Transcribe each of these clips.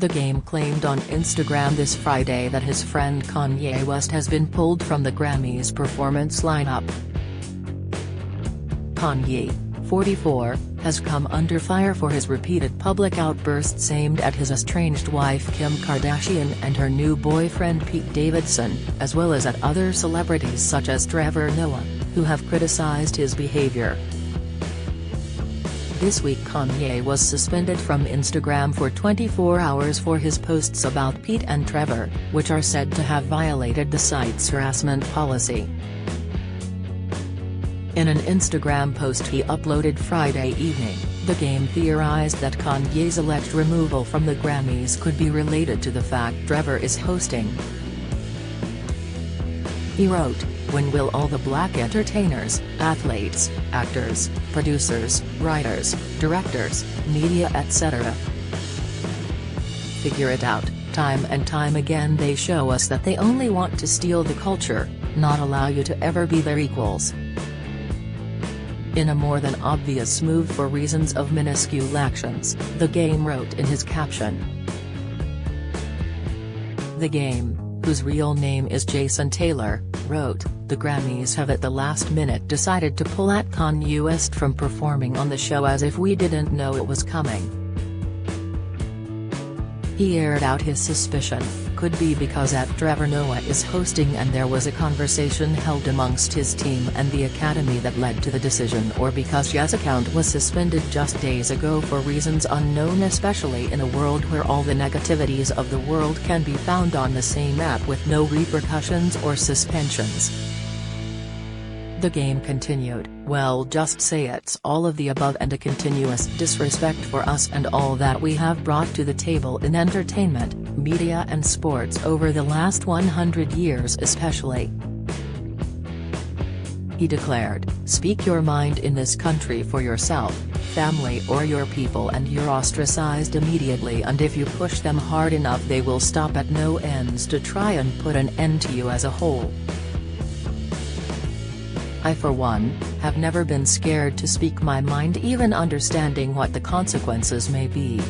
The Game claimed on Instagram this Friday that his friend Kanye West has been pulled from the Grammys performance lineup. Kanye, 44, has come under fire for his repeated public outbursts aimed at his estranged wife Kim Kardashian and her new boyfriend Pete Davidson, as well as at other celebrities such as Trevor Noah, who have criticized his behavior. This week Kanye was suspended from Instagram for 24 hours for his posts about Pete and Trevor, which are said to have violated the site's harassment policy. In an Instagram post he uploaded Friday evening, The Game theorized that Kanye's alleged removal from the Grammys could be related to the fact Trevor is hosting. He wrote, "When will all the black entertainers, athletes, actors, producers, writers, directors, media etc. figure it out? Time and time again they show us that they only want to steal the culture, not allow you to ever be their equals." In a more than obvious move for reasons of minuscule actions, The Game wrote in his caption. The Game, whose real name is Jason Taylor, wrote, "The Grammys have at the last minute decided to pull at Kanye West from performing on the show as if we didn't know it was coming." He aired out his suspicion, could be because Trevor Noah is hosting and there was a conversation held amongst his team and the Academy that led to the decision, or because Ye's account was suspended just days ago for reasons unknown, especially in a world where all the negativities of the world can be found on the same app with no repercussions or suspensions. The Game continued, "Well, just say it's all of the above and a continuous disrespect for us and all that we have brought to the table in entertainment, media and sports over the last 100 years especially." He declared, "Speak your mind in this country for yourself, family or your people, and you're ostracized immediately, and if you push them hard enough they will stop at no ends to try and put an end to you as a whole. I for one, have never been scared to speak my mind, even understanding what the consequences may be.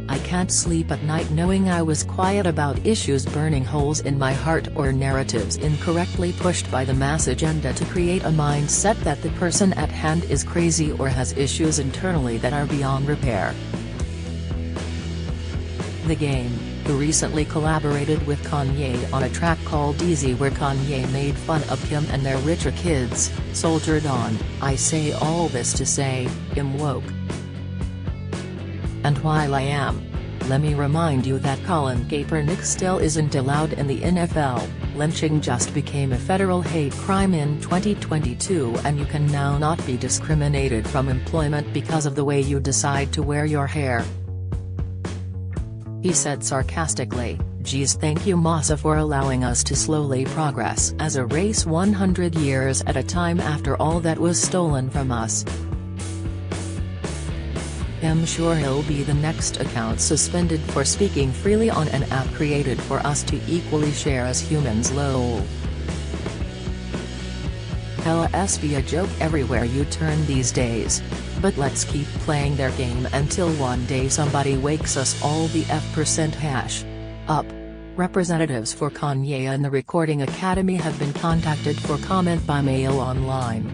I can't sleep at night knowing I was quiet about issues burning holes in my heart or narratives incorrectly pushed by the mass agenda to create a mindset that the person at hand is crazy or has issues internally that are beyond repair." The Game, who recently collaborated with Kanye on a track called Easy where Kanye made fun of Kim and their richer kids, soldiered on, "I say all this to say, I'm woke. And while I am, let me remind you that Colin Kaepernick still isn't allowed in the NFL, lynching just became a federal hate crime in 2022 and you can now not be discriminated from employment because of the way you decide to wear your hair." He said sarcastically, "Geez, thank you Massa for allowing us to slowly progress as a race 100 years at a time after all that was stolen from us. I'm sure he'll be the next account suspended for speaking freely on an app created for us to equally share as humans lol. Hell's be a joke everywhere you turn these days. But let's keep playing their game until one day somebody wakes us all the F% hash up." Representatives for Kanye and the Recording Academy have been contacted for comment by mail online.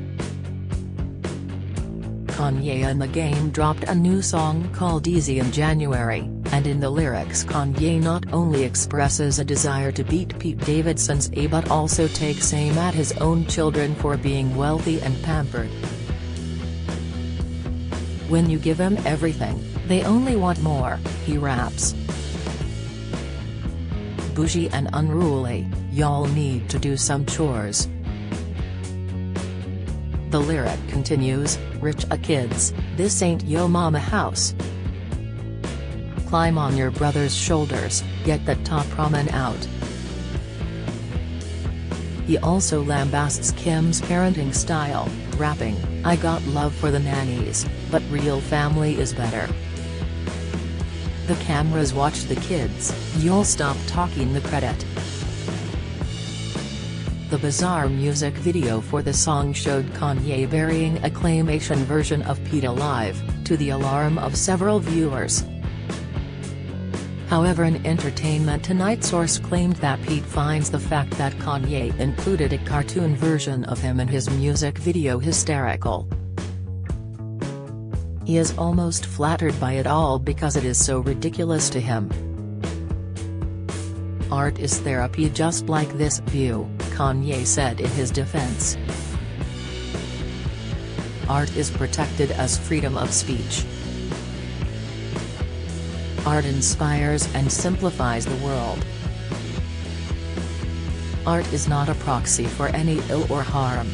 Kanye and The Game dropped a new song called Easy in January, and in the lyrics Kanye not only expresses a desire to beat Pete Davidson's A but also takes aim at his own children for being wealthy and pampered. "When you give them everything, they only want more," he raps. "Bougie and unruly, y'all need to do some chores." The lyric continues, "Rich kids, this ain't yo mama house. Climb on your brother's shoulders, get that top ramen out." He also lambasts Kim's parenting style, rapping, "I got love for the nannies, but real family is better. The cameras watch the kids, you'll stop talking the credit." The bizarre music video for the song showed Kanye burying a claymation version of Pete alive, to the alarm of several viewers. However, an Entertainment Tonight source claimed that Pete finds the fact that Kanye included a cartoon version of him in his music video hysterical. He is almost flattered by it all because it is so ridiculous to him. "Art is therapy, just like this view," Kanye said in his defense. "Art is protected as freedom of speech. Art inspires and simplifies the world. Art is not a proxy for any ill or harm.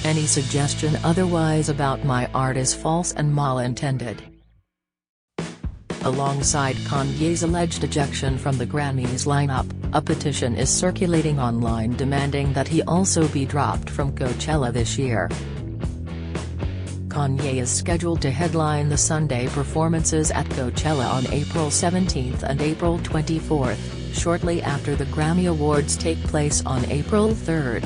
Any suggestion otherwise about my art is false and malintended." Alongside Kanye's alleged ejection from the Grammys lineup, a petition is circulating online demanding that he also be dropped from Coachella this year. Kanye is scheduled to headline the Sunday performances at Coachella on April 17 and April 24, shortly after the Grammy Awards take place on April 3.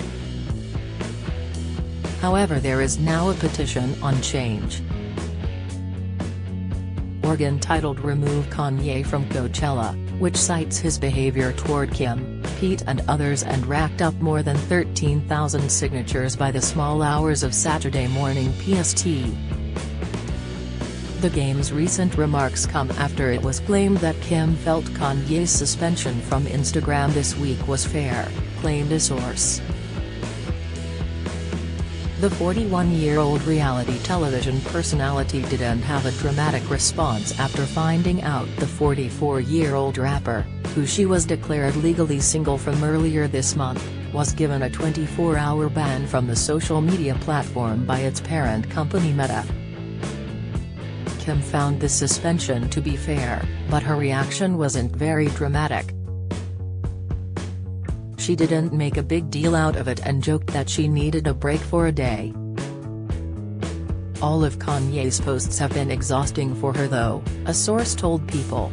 However, there is now a petition on Change.org entitled "Remove Kanye from Coachella," which cites his behavior toward Kim, Pete and others, and racked up more than 13,000 signatures by the small hours of Saturday morning PST. The game's recent remarks come after it was claimed that Kim felt Kanye's suspension from Instagram this week was fair, claimed a source. The 41-year-old reality television personality didn't have a dramatic response after finding out the 44-year-old rapper, who she was declared legally single from earlier this month, was given a 24-hour ban from the social media platform by its parent company Meta. Kim found the suspension to be fair, but her reaction wasn't very dramatic. She didn't make a big deal out of it and joked that she needed a break for a day. "All of Kanye's posts have been exhausting for her though," a source told People.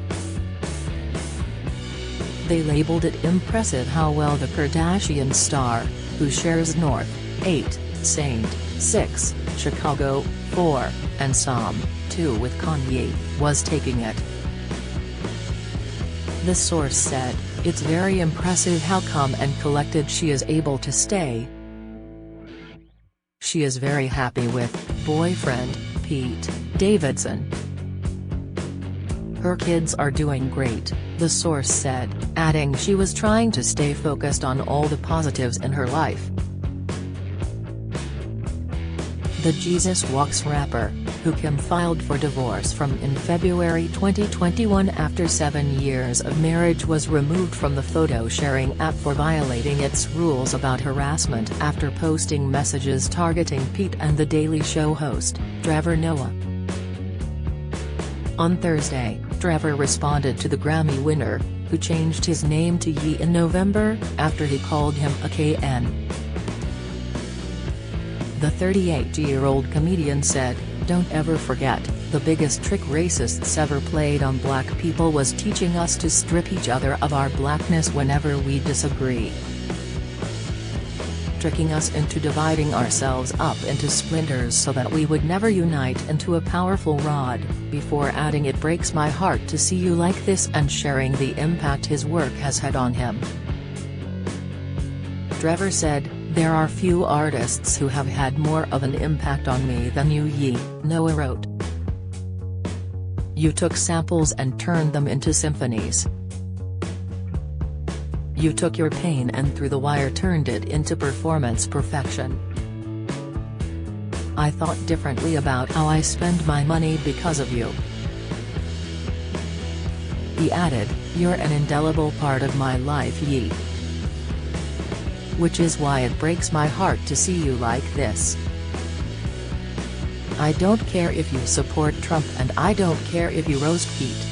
They labeled it impressive how well the Kardashian star, who shares North, 8, Saint, 6, Chicago, 4, and Psalm, 2 with Kanye, was taking it. The source said, "It's very impressive how calm and collected she is able to stay. She is very happy with boyfriend, Pete Davidson. Her kids are doing great," the source said, adding she was trying to stay focused on all the positives in her life. The Jesus Walks rapper, who Kim filed for divorce from in February 2021 after 7 years of marriage, was removed from the photo-sharing app for violating its rules about harassment after posting messages targeting Pete and The Daily Show host, Trevor Noah. On Thursday, Trevor responded to the Grammy winner, who changed his name to Ye in November, after he called him a KN. The 38-year-old comedian said, "Don't ever forget, the biggest trick racists ever played on black people was teaching us to strip each other of our blackness whenever we disagree. Tricking us into dividing ourselves up into splinters so that we would never unite into a powerful rod," before adding, "It breaks my heart to see you like this," and sharing the impact his work has had on him. Trevor said, "There are few artists who have had more of an impact on me than you." Ye, Noah wrote. "You took samples and turned them into symphonies. You took your pain and through the wire turned it into performance perfection. I thought differently about how I spend my money because of you." He added, "You're an indelible part of my life, Ye. Which is why it breaks my heart to see you like this. I don't care if you support Trump and I don't care if you roast Pete.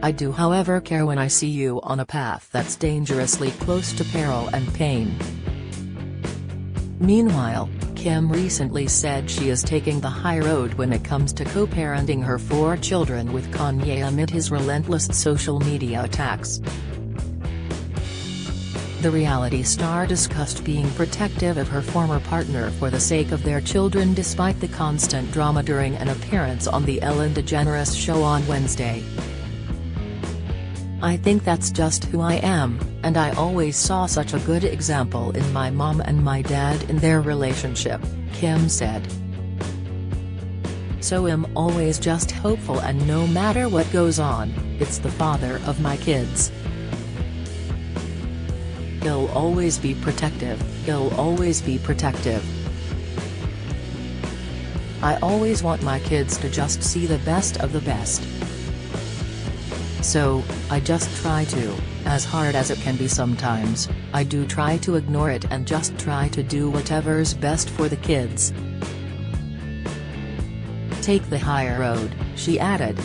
I do however care when I see you on a path that's dangerously close to peril and pain." Meanwhile, Kim recently said she is taking the high road when it comes to co-parenting her 4 children with Kanye amid his relentless social media attacks. The reality star discussed being protective of her former partner for the sake of their children despite the constant drama during an appearance on the Ellen DeGeneres show on Wednesday. "I think that's just who I am, and I always saw such a good example in my mom and my dad in their relationship," Kim said. "So I'm always just hopeful, and no matter what goes on, it's the father of my kids. He'll always be protective, he'll always be protective. I always want my kids to just see the best of the best. So, I just try to, as hard as it can be sometimes, I do try to ignore it and just try to do whatever's best for the kids. Take the higher road," she added.